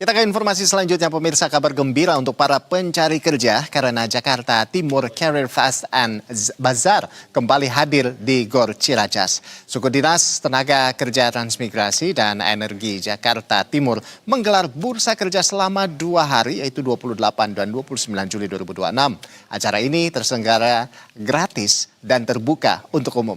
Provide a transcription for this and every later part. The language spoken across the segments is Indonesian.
Kita ke informasi selanjutnya, pemirsa. Kabar gembira untuk para pencari kerja karena Jakarta Timur Career Fest and Bazaar kembali hadir di Gor Ciracas. Suku Dinas Tenaga Kerja Transmigrasi dan Energi Jakarta Timur menggelar bursa kerja selama 2 hari, yaitu 28 dan 29 Juli 2026. Acara ini terselenggara gratis dan terbuka untuk umum.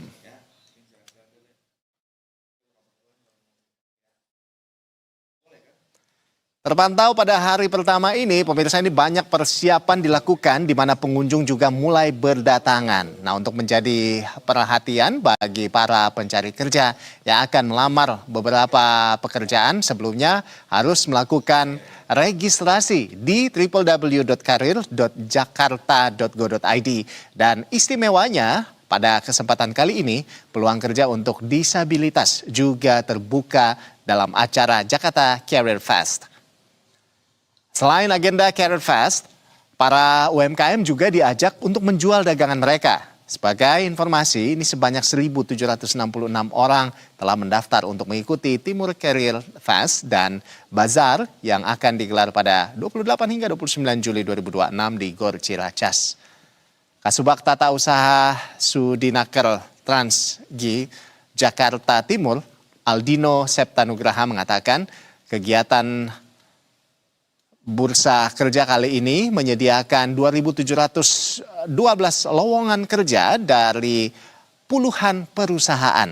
Terpantau pada hari pertama ini, pemirsa, ini banyak persiapan dilakukan di mana pengunjung juga mulai berdatangan. Nah, untuk menjadi perhatian bagi para pencari kerja yang akan melamar beberapa pekerjaan, sebelumnya harus melakukan registrasi di www.karir.jakarta.go.id. Dan istimewanya, pada kesempatan kali ini, peluang kerja untuk disabilitas juga terbuka dalam acara Jakarta Career Fest. Selain agenda Career Fest, para UMKM juga diajak untuk menjual dagangan mereka. Sebagai informasi, ini sebanyak 1.766 orang telah mendaftar untuk mengikuti Timur Career Fest dan Bazaar yang akan digelar pada 28 hingga 29 Juli 2026 di Gor Ciracas. Kasubag Tata Usaha Sudinaker Transgi Jakarta Timur, Aldino Septanugraha, mengatakan kegiatan bursa kerja kali ini menyediakan 2.712 lowongan kerja dari puluhan perusahaan.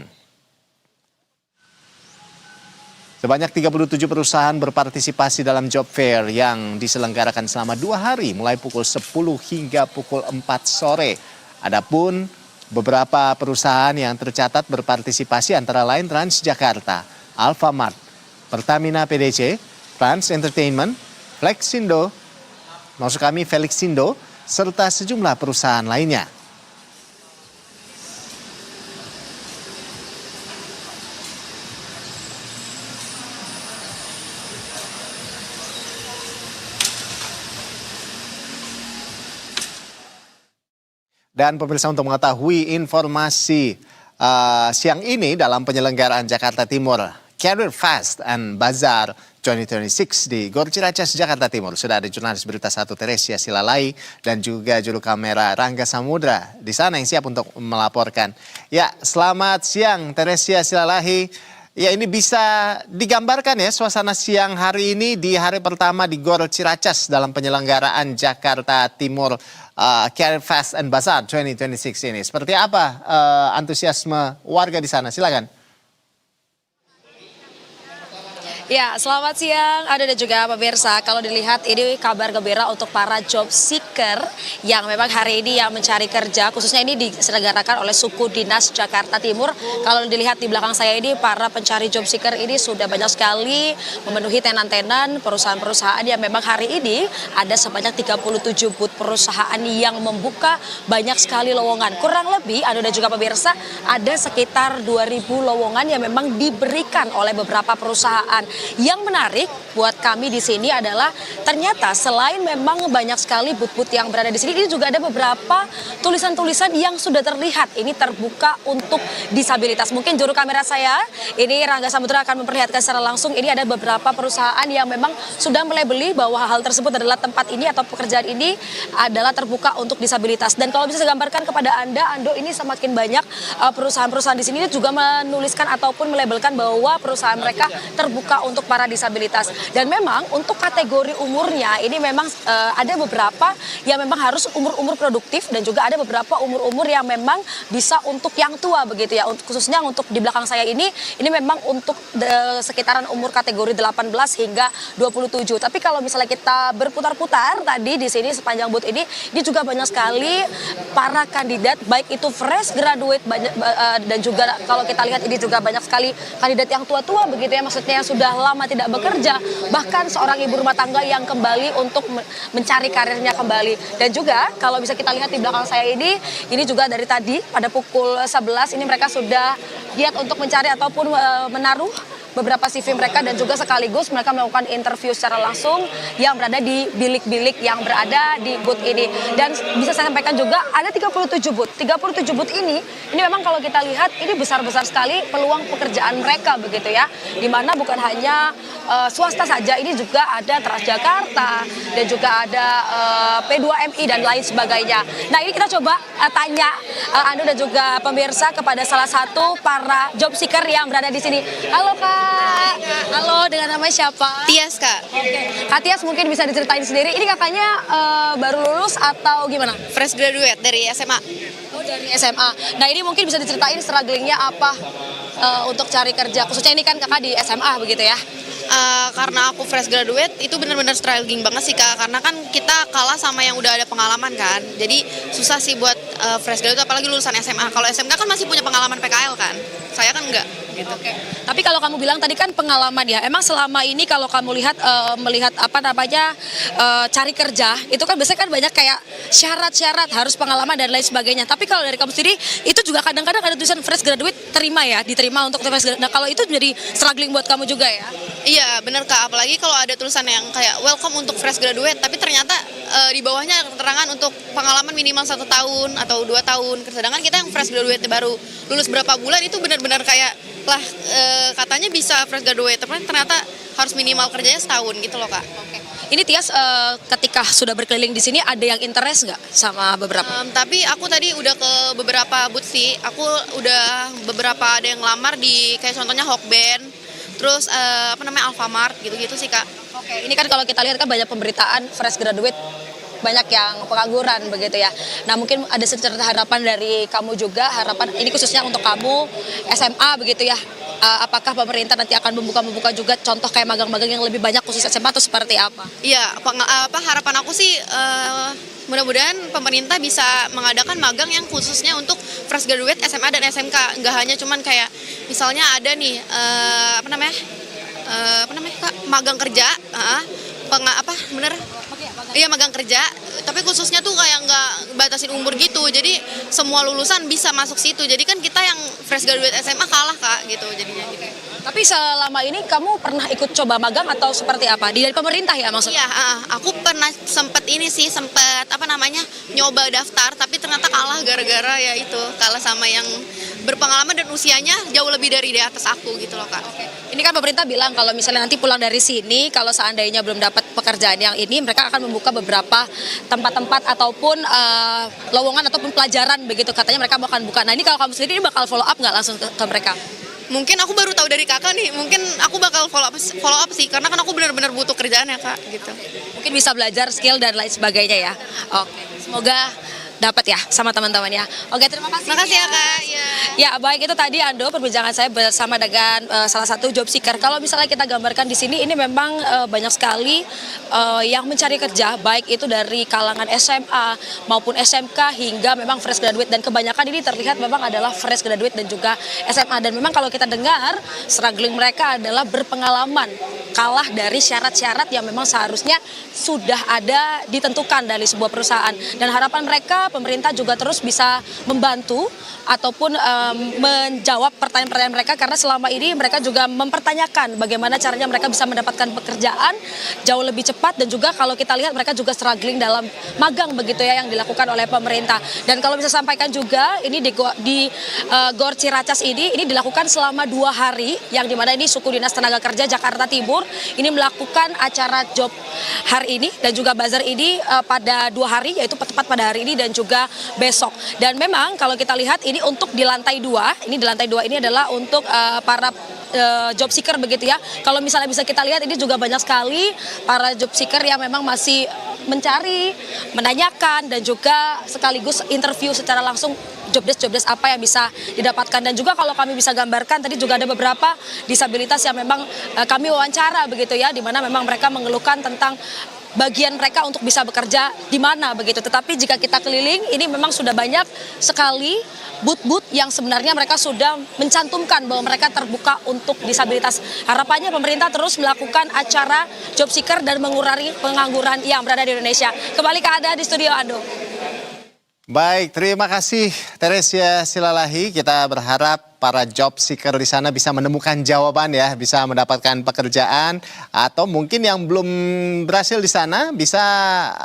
Sebanyak 37 perusahaan berpartisipasi dalam job fair yang diselenggarakan selama 2 hari, mulai pukul 10 hingga pukul 4 sore. Adapun beberapa perusahaan yang tercatat berpartisipasi antara lain Transjakarta, Alfamart, Pertamina PDC, Trans Entertainment, Flexindo, Felixindo, serta sejumlah perusahaan lainnya. Dan pemirsa, untuk mengetahui informasi siang ini dalam penyelenggaraan Jakarta Timur Career Fest and Bazaar 2026 di Gor Ciracas, Jakarta Timur, sudah ada jurnalis Berita 1 Teresia Silalai dan juga juru kamera Rangga Samudra di sana yang siap untuk melaporkan. Ya, selamat siang Teresia Silalai. Ya, ini bisa digambarkan ya suasana siang hari ini di hari pertama di Gor Ciracas dalam penyelenggaraan Jakarta Timur Career Fest and Bazaar 2026 ini. Seperti apa antusiasme warga di sana? Silakan. Ya, selamat siang Anda dan juga pemirsa. Kalau dilihat ini kabar gembira untuk para job seeker yang memang hari ini yang mencari kerja, khususnya ini diselenggarakan oleh Suku Dinas Jakarta Timur. Kalau dilihat di belakang saya ini, para pencari job seeker ini sudah banyak sekali memenuhi tenan-tenan perusahaan-perusahaan yang memang hari ini ada sebanyak 37 booth perusahaan yang membuka banyak sekali lowongan. Kurang lebih Anda dan juga pemirsa ada sekitar 2.000 lowongan yang memang diberikan oleh beberapa perusahaan. Yang menarik buat kami di sini adalah ternyata selain memang banyak sekali booth-booth yang berada di sini, ini juga ada beberapa tulisan-tulisan yang sudah terlihat ini terbuka untuk disabilitas. Mungkin juru kamera saya, ini Rangga Samudra, akan memperlihatkan secara langsung. Ini ada beberapa perusahaan yang memang sudah melabeli bahwa hal tersebut adalah tempat ini atau pekerjaan ini adalah terbuka untuk disabilitas. Dan kalau bisa saya gambarkan kepada Anda, Ando, ini semakin banyak perusahaan-perusahaan di sini juga menuliskan ataupun melabelkan bahwa perusahaan mereka terbuka untuk para disabilitas. Dan memang untuk kategori umurnya ini memang ada beberapa yang memang harus umur-umur produktif dan juga ada beberapa umur-umur yang memang bisa untuk yang tua begitu ya. Khususnya untuk di belakang saya ini memang untuk sekitaran umur kategori 18 hingga 27. Tapi kalau misalnya kita berputar-putar tadi di sini sepanjang booth ini juga banyak sekali para kandidat, baik itu fresh graduate dan juga kalau kita lihat ini juga banyak sekali kandidat yang tua-tua begitu ya, maksudnya yang sudah lama tidak bekerja, bahkan seorang ibu rumah tangga yang kembali untuk mencari karirnya kembali. Dan juga kalau bisa kita lihat di belakang saya ini juga dari tadi pada pukul 11 ini mereka sudah giat untuk mencari ataupun menaruh beberapa CV mereka dan juga sekaligus mereka melakukan interview secara langsung yang berada di bilik-bilik yang berada di booth ini. Dan bisa saya sampaikan juga ada 37 booth. 37 booth ini memang kalau kita lihat ini besar-besar sekali peluang pekerjaan mereka begitu ya. Di mana bukan hanya swasta saja, ini juga ada Transjakarta dan juga ada P2MI dan lain sebagainya. Nah, ini kita coba tanya Ando dan juga pemirsa kepada salah satu para job seeker yang berada di sini. Halo Kak. Halo, dengan nama siapa? Tias, Kak. Oke. Kak Tias mungkin bisa diceritain sendiri. Ini kakaknya baru lulus atau gimana? Fresh graduate dari SMA. Oh, dari SMA. Nah, ini mungkin bisa diceritain strugglingnya apa untuk cari kerja. Khususnya ini kan kakak di SMA begitu ya. Karena aku fresh graduate itu benar-benar struggling banget sih, Kak, karena kan kita kalah sama yang udah ada pengalaman kan, jadi susah sih buat fresh graduate apalagi lulusan SMA. Kalau SMK kan masih punya pengalaman PKL kan, saya kan enggak gitu. Oke. Tapi kalau kamu bilang tadi kan pengalaman ya, emang selama ini kalau kamu lihat melihat apa namanya cari kerja itu kan biasanya kan banyak kayak syarat-syarat harus pengalaman dan lain sebagainya. Tapi kalau dari kamu sendiri itu juga kadang-kadang ada tulisan fresh graduate diterima untuk fresh graduate. Nah, kalau itu menjadi struggling buat kamu juga ya? Iya bener, Kak, apalagi kalau ada tulisan yang kayak welcome untuk fresh graduate tapi ternyata di bawahnya ada keterangan untuk pengalaman minimal 1 tahun atau 2 tahun, sedangkan kita yang fresh graduate baru lulus berapa bulan itu benar-benar kayak lah katanya bisa fresh graduate tapi ternyata harus minimal kerjanya setahun gitu loh, Kak. Oke. Ini Tias ketika sudah berkeliling di sini ada yang interest nggak sama beberapa? Tapi aku tadi udah ke beberapa booth sih, aku udah beberapa ada yang ngelamar di kayak contohnya Hokben, terus Alfamart gitu-gitu sih, Kak. Oke, ini kan kalau kita lihat kan banyak pemberitaan fresh graduate banyak yang pengangguran begitu ya. Nah, mungkin ada sedikit harapan dari kamu juga, harapan ini khususnya untuk kamu SMA begitu ya. Apakah pemerintah nanti akan membuka juga contoh kayak magang-magang yang lebih banyak khusus SMA atau seperti apa? Iya, harapan aku sih mudah-mudahan pemerintah bisa mengadakan magang yang khususnya untuk fresh graduate SMA dan SMK. Nggak hanya cuman kayak misalnya ada nih Kak, magang kerja, Iya, magang kerja, tapi khususnya tuh kayak nggak batasin umur gitu, jadi semua lulusan bisa masuk situ. Jadi kan kita yang fresh graduate SMA kalah, Kak, gitu jadinya. Gitu. Tapi selama ini kamu pernah ikut coba magang atau seperti apa? Dari pemerintah ya maksudnya? Iya, aku pernah sempet nyoba daftar, tapi ternyata kalah gara-gara ya itu kalah sama yang berpengalaman dan usianya jauh lebih dari di atas aku gitu loh, Kak. Ini kan pemerintah bilang kalau misalnya nanti pulang dari sini, kalau seandainya belum dapat pekerjaan yang ini, mereka akan membuka beberapa tempat-tempat ataupun lowongan ataupun pelajaran begitu, katanya mereka akan buka. Nah, ini kalau kamu sendiri ini bakal follow up nggak langsung ke mereka? Mungkin aku baru tahu dari kakak nih, mungkin aku bakal follow up sih, karena kan aku benar-benar butuh kerjaan ya, Kak, gitu. Mungkin bisa belajar skill dan lain sebagainya ya. Oke, semoga dapat ya sama teman-temannya. Oke, terima kasih. Makasih ya, Kak. Ya, baik, itu tadi Ando perbincangan saya bersama dengan salah satu job seeker. Kalau misalnya kita gambarkan di sini, ini memang banyak sekali yang mencari kerja, baik itu dari kalangan SMA maupun SMK hingga memang fresh graduate, dan kebanyakan ini terlihat memang adalah fresh graduate dan juga SMA. Dan memang kalau kita dengar, struggling mereka adalah berpengalaman, kalah dari syarat-syarat yang memang seharusnya sudah ada ditentukan dari sebuah perusahaan. Dan harapan mereka, pemerintah juga terus bisa membantu ataupun menjawab pertanyaan-pertanyaan mereka, karena selama ini mereka juga mempertanyakan bagaimana caranya mereka bisa mendapatkan pekerjaan jauh lebih cepat, dan juga kalau kita lihat mereka juga struggling dalam magang begitu ya yang dilakukan oleh pemerintah. Dan kalau bisa sampaikan juga ini di Gor Ciracas ini dilakukan selama 2 hari, yang dimana ini suku dinas tenaga kerja Jakarta Timur ini melakukan acara job hari ini dan juga bazar ini pada 2 hari, yaitu tepat pada hari ini dan juga besok. Dan memang kalau kita lihat ini untuk di lantai 2, ini adalah untuk para job seeker begitu ya. Kalau misalnya bisa kita lihat ini juga banyak sekali para job seeker yang memang masih mencari, menanyakan dan juga sekaligus interview secara langsung job desk apa yang bisa didapatkan. Dan juga kalau kami bisa gambarkan tadi juga ada beberapa disabilitas yang memang kami wawancara begitu ya, di mana memang mereka mengeluhkan tentang bagian mereka untuk bisa bekerja di mana begitu. Tetapi jika kita keliling ini memang sudah banyak sekali booth-booth yang sebenarnya mereka sudah mencantumkan bahwa mereka terbuka untuk disabilitas. Harapannya pemerintah terus melakukan acara job seeker dan mengurangi pengangguran yang berada di Indonesia. Kembali ke Anda di studio, Ando. Baik, terima kasih Teresia Silalahi. Kita berharap para job seeker di sana bisa menemukan jawaban ya, bisa mendapatkan pekerjaan, atau mungkin yang belum berhasil di sana bisa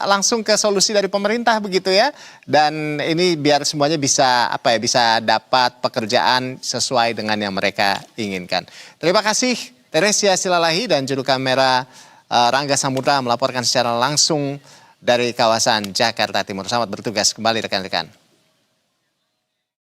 langsung ke solusi dari pemerintah begitu ya. Dan ini biar semuanya bisa bisa dapat pekerjaan sesuai dengan yang mereka inginkan. Terima kasih Teresia Silalahi dan juru kamera Rangga Samudra melaporkan secara langsung dari kawasan Jakarta Timur. Selamat bertugas kembali rekan-rekan.